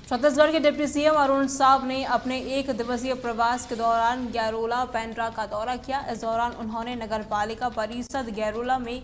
छत्तीसगढ़ के deputy CM Arun Sao ने अपने एक दिवसीय प्रवास के दौरान गैरोला पेंड्रा का दौरा किया। इस दौरान उन्होंने नगरपालिका परिषद गैरोला में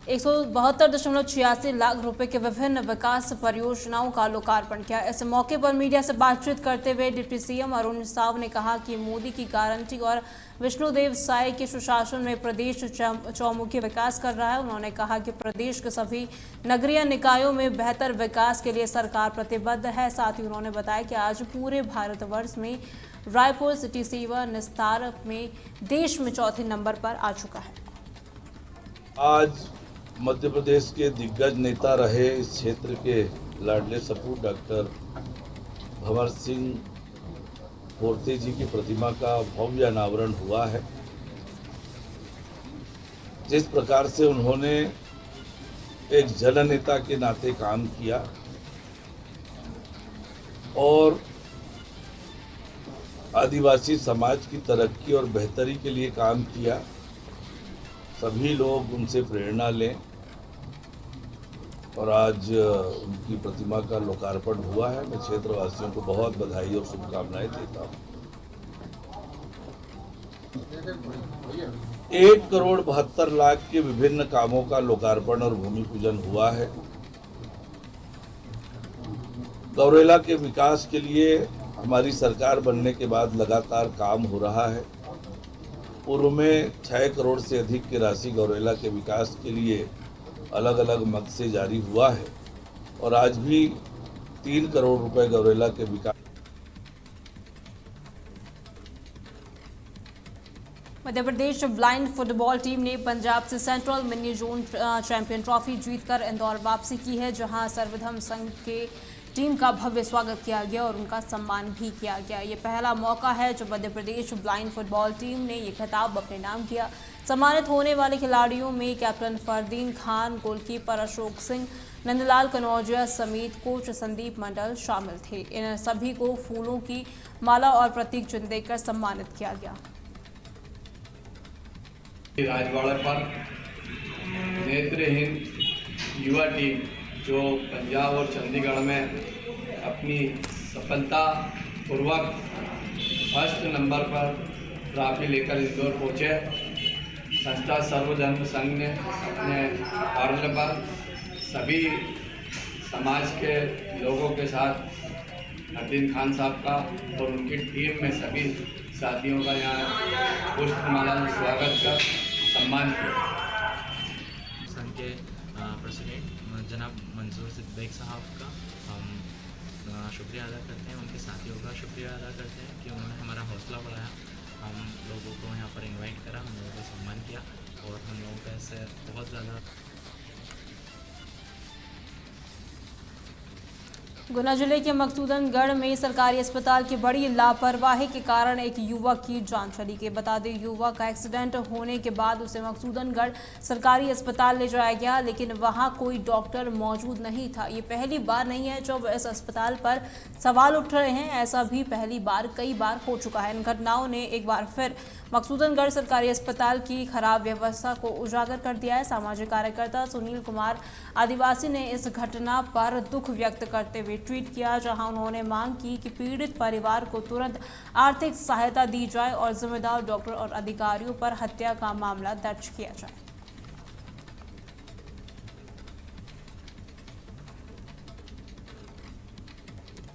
172.86 लाख रुपए के विभिन्न विकास परियोजनाओं का लोकार्पण किया। इस मौके पर मीडिया से बातचीत करते हुए डिप्टी सीएम अरुण साव ने कहा कि मोदी की गारंटी और विष्णुदेव साय के सुशासन में प्रदेश चौमुखी विकास कर रहा है। उन्होंने कहा कि प्रदेश के सभी नगरीय निकायों में बेहतर विकास के लिए सरकार प्रतिबद्ध है। साथ ही उन्होंने बताया कि आज पूरे भारतवर्ष में रायपुर सिटी सेवा निस्तार में देश में चौथे नंबर पर आ चुका है। आज मध्य प्रदेश के दिग्गज नेता रहे इस क्षेत्र के लाडले सपूत डॉक्टर भंवर सिंह पोर्ते जी की प्रतिमा का भव्य अनावरण हुआ है। जिस प्रकार से उन्होंने एक जननेता के नाते काम किया और आदिवासी समाज की तरक्की और बेहतरी के लिए काम किया, सभी लोग उनसे प्रेरणा लें और आज उनकी प्रतिमा का लोकार्पण हुआ है। मैं क्षेत्रवासियों को बहुत बधाई और शुभकामनाएं देता हूं। 1,72,00,000 के विभिन्न कामों का लोकार्पण और भूमि पूजन हुआ है। गौरेला के विकास के लिए हमारी सरकार बनने के बाद लगातार काम हो रहा है। पूर्व में 6 करोड़ से अधिक की राशि गौरेला के विकास के लिए अलग अलग मद से जारी हुआ है और आज भी 3 करोड़ रुपए गौरेला के विकास। Madhya Pradesh blind football team ने पंजाब से central mini zone champion trophy जीतकर इंदौर वापसी की है, जहां सर्वधर्म संघ के टीम का भव्य स्वागत किया गया और उनका सम्मान भी किया गया। ये पहला मौका है जब Madhya Pradesh blind football team ने ये खिताब अपने नाम किया। सम्मानित होने वाले खिलाड़ियों में कैप्टन फरदीन खान, गोलकीपर अशोक सिंह, नंदलाल कनौजिया समेत कोच संदीप मंडल शामिल थे। इन सभी को फूलों की माला और प्रतीक चिन्ह देकर सम्मानित किया गया। राजवाड़ा पर नेत्रहीन युवा टीम जो पंजाब और चंडीगढ़ में अपनी सफलता पूर्वक फर्स्ट नंबर पर ट्रॉफी लेकर इंदौर पहुँचे। संस्था सर्वधर्म संघ ने अपने फॉर्मूले पर सभी समाज के लोगों के साथ फरदीन खान साहब का और उनकी टीम में सभी साथियों का यहाँ पुष्पमाला से स्वागत कर सम्मान किया। संघ के प्रेसिडेंट जनाब मंजूर सिद्दीक साहब का हम शुक्रिया अदा करते हैं, उनके साथियों का शुक्रिया अदा करते हैं कि उन्होंने हमारा हौसला बढ़ाया, हम लोगों को यहाँ पर इनवाइट करा, हम लोगों का सम्मान किया और हम लोगों का इससे बहुत ज़्यादा। गुना जिले के मकसूदनगढ़ में सरकारी अस्पताल की बड़ी लापरवाही के कारण एक युवक की जान चली गई। बता दें, युवक का एक्सीडेंट होने के बाद उसे मकसूदनगढ़ सरकारी अस्पताल ले जाया गया, लेकिन वहां कोई डॉक्टर मौजूद नहीं था। ये पहली बार नहीं है जब इस अस्पताल पर सवाल उठ रहे हैं, ऐसा भी पहली बार कई बार हो चुका है। इन घटनाओं ने एक बार फिर मकसूदनगढ़ सरकारी अस्पताल की खराब व्यवस्था को उजागर कर दिया है। सामाजिक कार्यकर्ता सुनील कुमार आदिवासी ने इस घटना पर दुख व्यक्त करते हुए ट्वीट किया, जहां उन्होंने मांग की कि पीड़ित परिवार को तुरंत आर्थिक सहायता दी जाए और जिम्मेदार डॉक्टर और अधिकारियों पर हत्या का मामला दर्ज किया जाए।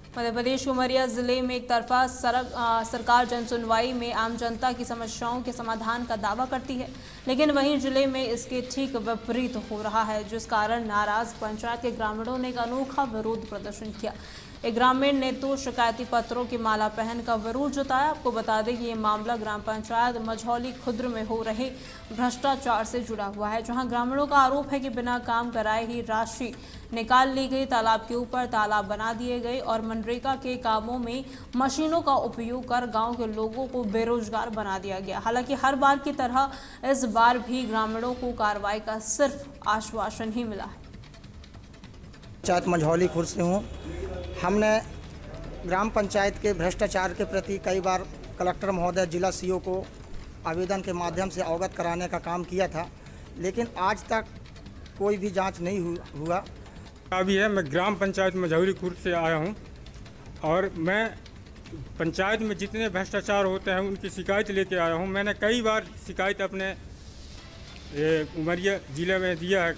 मध्य प्रदेश के उमरिया जिले में एक तरफा सरकार जनसुनवाई में आम जनता की समस्याओं के समाधान का दावा करती है, लेकिन वहीं जिले में इसके ठीक विपरीत हो रहा है, जिस कारण नाराज पंचायत के ग्रामीणों ने एक अनोखा विरोध प्रदर्शन किया। एक ग्रामीण ने तो शिकायती पत्रों की माला पहन का विरोध जताया। आपको बता दें कि ये मामला ग्राम पंचायत मझौली खुर्द में हो रहे भ्रष्टाचार से जुड़ा हुआ है, जहां ग्रामीणों का आरोप है कि बिना काम कराए ही राशि निकाल ली गई, तालाब के ऊपर तालाब बना दिए गए और मनरेगा के कामों में मशीनों का उपयोग कर गांव के लोगों को बेरोजगार बना दिया गया। हालांकि हर बार की तरह इस बार भी ग्रामीणों को कार्रवाई का सिर्फ आश्वासन ही मिला है। पंचायत मझौली खुर्द से हूँ। हमने ग्राम पंचायत के भ्रष्टाचार के प्रति कई बार कलेक्टर महोदय, जिला सीओ को आवेदन के माध्यम से अवगत कराने का काम किया था, लेकिन आज तक कोई भी जांच नहीं हुआ। अभी है मैं ग्राम पंचायत मझौली खुर्द से आया हूँ। और मैं पंचायत में जितने भ्रष्टाचार होते हैं उनकी शिकायत लेके आया हूँ। मैंने कई बार शिकायत अपने उमरिया ज़िले में दिया है,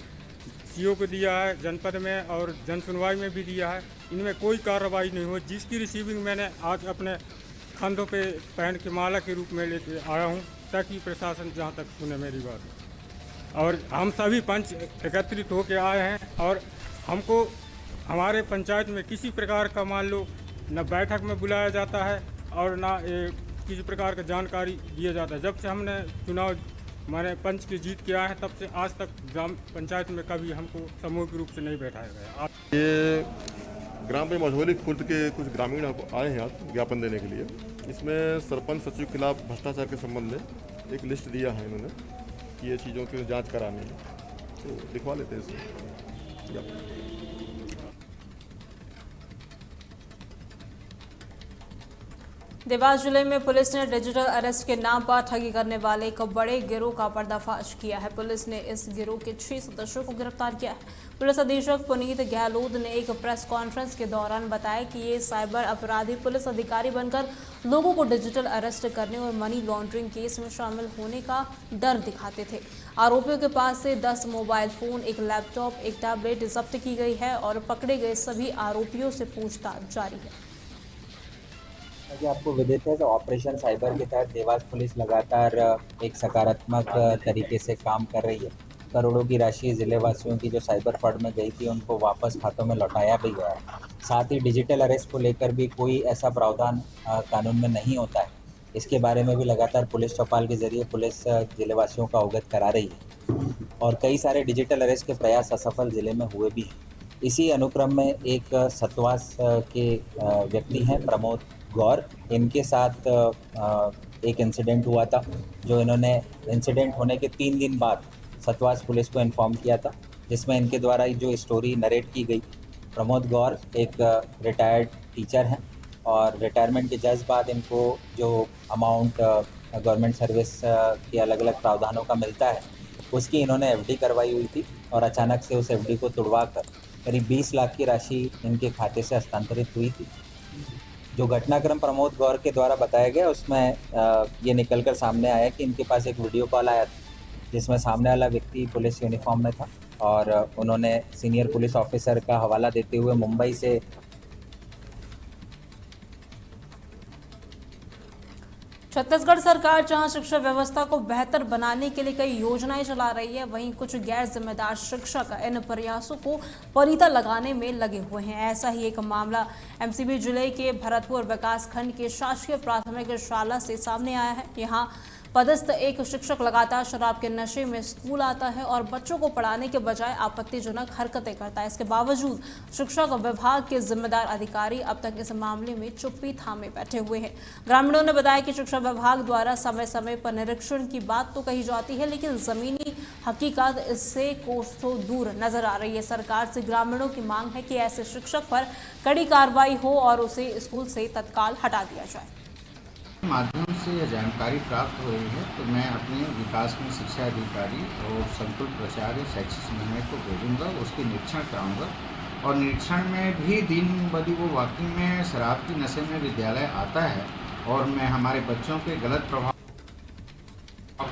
सीओ को दिया है, जनपद में और जन सुनवाई में भी दिया है। इनमें कोई कार्रवाई नहीं हुई, जिसकी रिसीविंग मैंने आज अपने कंधों पे पहन के माला के रूप में लेके आया हूँ, ताकि प्रशासन जहाँ तक सुने मेरी बात। और हम सभी पंच एकत्रित होकर आए हैं और हमको हमारे पंचायत में किसी प्रकार का मान लो न बैठक में बुलाया जाता है और ना किसी प्रकार का जानकारी दिया जाता है। जब से हमने चुनाव माने पंच की जीत के आए हैं, तब से आज तक ग्राम पंचायत में कभी हमको सामूहिक रूप से नहीं बैठाया गया। ये ग्राम पंचायत मझौली खुर्द के कुछ ग्रामीण आए हैं आज ज्ञापन देने के लिए। इसमें सरपंच सचिव के खिलाफ भ्रष्टाचार के संबंध में एक लिस्ट दिया है इन्होंने कि ये चीज़ों की जांच करानी है, तो दिखवा लेते हैं इसे। देवास जिले में पुलिस ने डिजिटल अरेस्ट के नाम पर ठगी करने वाले एक बड़े गिरोह का पर्दाफाश किया है। पुलिस ने इस गिरोह के 6 सदस्यों को गिरफ्तार किया है। पुलिस अधीक्षक पुनीत गहलोत ने एक प्रेस कॉन्फ्रेंस के दौरान बताया कि ये साइबर अपराधी पुलिस अधिकारी बनकर लोगों को डिजिटल अरेस्ट करने और मनी लॉन्ड्रिंग केस में शामिल होने का डर दिखाते थे। आरोपियों के पास से 10 मोबाइल फोन, एक लैपटॉप, एक टैबलेट जब्त की गई है और पकड़े गए सभी आरोपियों से पूछताछ जारी है। आपको विदित है कि ऑपरेशन साइबर के तहत देवास पुलिस लगातार एक सकारात्मक तरीके से काम कर रही है। करोड़ों की राशि जिले वासियों की जो साइबर फ्रॉड में गई थी उनको वापस खातों में लौटाया भी गया है। साथ ही डिजिटल अरेस्ट को लेकर भी कोई ऐसा प्रावधान कानून में नहीं होता है, इसके बारे में भी लगातार पुलिस चौपाल के जरिए पुलिस जिले वासियों को अवगत करा रही है और कई सारे डिजिटल अरेस्ट के प्रयास असफल जिले में हुए भी हैं। इसी अनुक्रम में एक सतवास के व्यक्ति हैं प्रमोद गौर, इनके साथ एक इंसिडेंट हुआ था, जो इन्होंने इंसिडेंट होने के 3 दिन बाद सतवास पुलिस को इन्फॉर्म किया था, जिसमें इनके द्वारा जो स्टोरी नरेट की गई। प्रमोद गौर एक रिटायर्ड टीचर हैं और रिटायरमेंट के जस्ट बाद इनको जो अमाउंट गवर्नमेंट सर्विस के अलग अलग प्रावधानों का मिलता है उसकी इन्होंने एफडी करवाई हुई थी और अचानक से उस एफडी को तुड़वा कर करीब 20 लाख की राशि इनके खाते से हस्तांतरित हुई थी। जो घटनाक्रम प्रमोद गौर के द्वारा बताया गया उसमें ये निकलकर सामने आया कि इनके पास एक वीडियो कॉल आया था जिसमें सामने वाला व्यक्ति पुलिस यूनिफॉर्म में था और उन्होंने सीनियर पुलिस ऑफिसर का हवाला देते हुए मुंबई से छत्तीसगढ़ सरकार जहां शिक्षा व्यवस्था को बेहतर बनाने के लिए कई योजनाएं चला रही है, वहीं कुछ गैर जिम्मेदार शिक्षक इन प्रयासों को परिता लगाने में लगे हुए हैं। ऐसा ही एक मामला एमसीबी जिले के भरतपुर विकास खंड के शासकीय प्राथमिक शाला से सामने आया है। यहां पदस्थ एक शिक्षक लगातार शराब के नशे में स्कूल आता है और बच्चों को पढ़ाने के बजाय आपत्तिजनक हरकतें करता है। इसके बावजूद शिक्षा विभाग के जिम्मेदार अधिकारी अब तक इस मामले में चुप्पी थामे बैठे हुए हैं। ग्रामीणों ने बताया कि शिक्षा विभाग द्वारा समय समय पर निरीक्षण की बात तो कही जाती है, लेकिन जमीनी हकीकत इससे कोसों दूर नजर आ रही है। सरकार से ग्रामीणों की मांग है कि ऐसे शिक्षक पर कड़ी कार्रवाई हो और उसे स्कूल से तत्काल हटा दिया जाए। माध्यम से यह जानकारी प्राप्त हो रही है तो मैं अपने विकासखंड शिक्षा अधिकारी और संकुल प्राचार्य शैक्षिक समन्वय को भेजूंगा, उसके निरीक्षण कराऊंगा और निरीक्षण में भी दिन बदी वो वाकई में शराब की नशे में विद्यालय आता है और मैं हमारे बच्चों पे गलत प्रभाव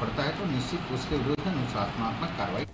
पड़ता है तो निश्चित उसके विरुद्ध अनुशासनात्मक कार्रवाई।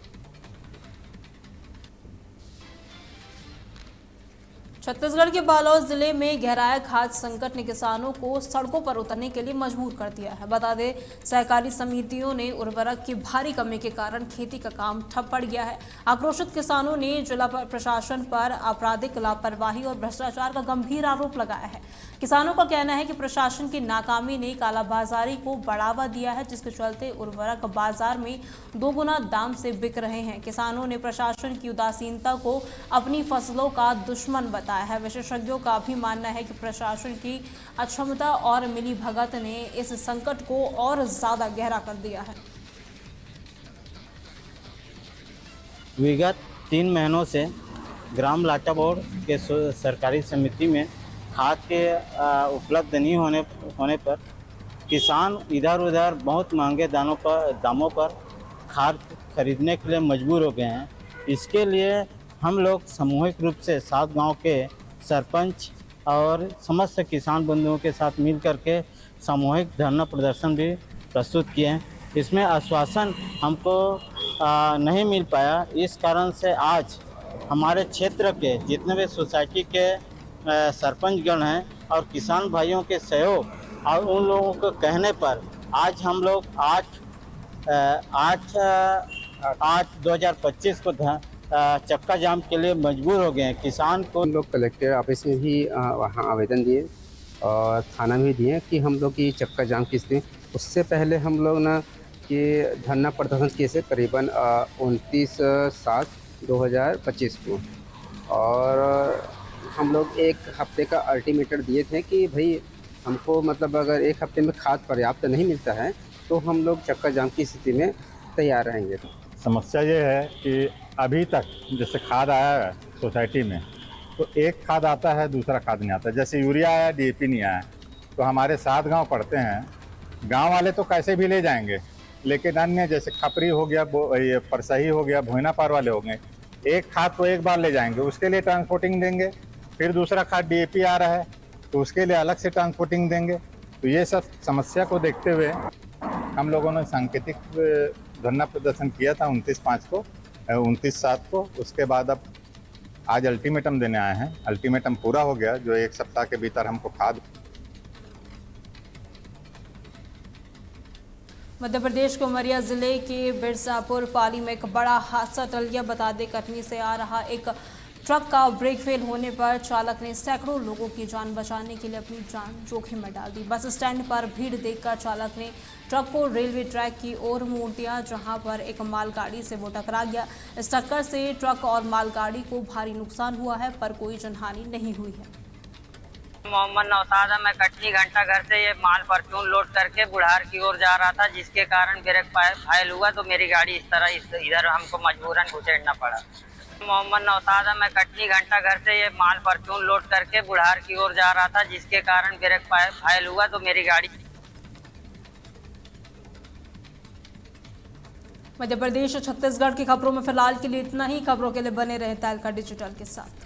छत्तीसगढ़ के बालोद जिले में गहराया खाद्य संकट ने किसानों को सड़कों पर उतरने के लिए मजबूर कर दिया है। बता दें, सहकारी समितियों ने उर्वरक की भारी कमी के कारण खेती का काम ठप पड़ गया है। आक्रोशित किसानों ने जिला प्रशासन पर आपराधिक लापरवाही और भ्रष्टाचार का गंभीर आरोप लगाया है। किसानों का कहना है कि प्रशासन की नाकामी ने कालाबाजारी को बढ़ावा दिया है, जिसके चलते उर्वरक बाजार में 2 गुना दाम से बिक रहे हैं। किसानों ने प्रशासन की उदासीनता को अपनी फसलों का दुश्मन बताया है। विशेषज्ञों का भी मानना है कि प्रशासन की अक्षमता और मिलीभगत ने इस संकट को और ज्यादा गहरा कर दिया है। विगत 3 महीनों से ग्राम लाटा बोर्ड के सरकारी समिति में खाद के उपलब्ध नहीं होने पर किसान इधर उधर बहुत महंगे दामों पर खाद खरीदने के लिए मजबूर हो गए हैं। इसके लिए हम लोग सामूहिक रूप से 7 गांव के सरपंच और समस्त किसान बंधुओं के साथ मिल करके सामूहिक धरना प्रदर्शन भी प्रस्तुत किए हैं। इसमें आश्वासन हमको नहीं मिल पाया, इस कारण से आज हमारे क्षेत्र के जितने भी सोसाइटी के सरपंचगण हैं और किसान भाइयों के सहयोग और उन लोगों को कहने पर आज हम लोग 8/8/2025 को चक्का जाम के लिए मजबूर हो गए हैं। किसान को हम लोग कलेक्टर ऑफिस में भी वहाँ आवेदन दिए और थाना में दिए कि हम लोग की चक्का जाम की स्थिति। उससे पहले हम लोग ना कि धरना प्रदर्शन किए से करीबन 29/7/2025 को, और हम लोग एक हफ्ते का अल्टीमेटम दिए थे कि भाई हमको मतलब अगर एक हफ्ते में खाद पर्याप्त नहीं मिलता है तो हम लोग चक्का जाम की स्थिति में तैयार रहेंगे। समस्या ये है कि अभी तक जैसे खाद आया है सोसाइटी में तो एक खाद आता है, दूसरा खाद नहीं आता। जैसे यूरिया आया, DAP नहीं आया। तो हमारे 7 गांव पड़ते हैं, गांव वाले तो कैसे भी ले जाएंगे, लेकिन अन्य जैसे खपरी हो गया, ये परसही हो गया, भोइना पार वाले हो गए, एक खाद तो एक बार ले जाएंगे, उसके लिए ट्रांसपोर्टिंग देंगे। फिर दूसरा खाद DAP आ रहा है तो उसके लिए अलग से ट्रांसपोर्टिंग देंगे। तो ये सब समस्या को देखते हुए हम लोगों ने सांकेतिक धरना प्रदर्शन किया था 29/7 को। उसके बाद अब आज अल्टीमेटम देने आए हैं। अल्टीमेटम पूरा हो गया, जो 1 सप्ताह के भीतर हमको खाद। मध्य प्रदेश के उमरिया जिले के बिरसापुर पाली में एक बड़ा हादसा टल गया। बता दें, कटनी से आ रहा एक ट्रक का ब्रेक फेल होने पर चालक ने सैकड़ों लोगों की जान बचाने के लिए अपनी जान जोखिम में डाल दी। बस स्टैंड पर भीड़ देखकर चालक ने ट्रक को रेलवे ट्रैक की ओर मोड़ दिया, जहां पर एक मालगाड़ी से वो टकरा गया। इस टक्कर से ट्रक और मालगाड़ी को भारी नुकसान हुआ है, पर कोई जनहानि नहीं हुई है। मोहम्मद नौसाद, मैं कटनी घंटा घर से ये माल परचून लोड करके बुढ़ार की ओर जा रहा था, जिसके कारण ब्रेक फाइल हुआ तो मेरी गाड़ी इस तरह इधर हमको मजबूरन घुसेड़ना पड़ा। मोहम्मद नौसाद, मैं कटनी घंटा घर से ये माल परचून लोड करके बुढ़ार की ओर जा रहा था, जिसके कारण ब्रेक फाइल हुआ तो मेरी गाड़ी। मध्य प्रदेश और छत्तीसगढ़ की खबरों में फिलहाल के लिए इतना ही। खबरों के लिए बने रहे तहलका डिजिटल के साथ।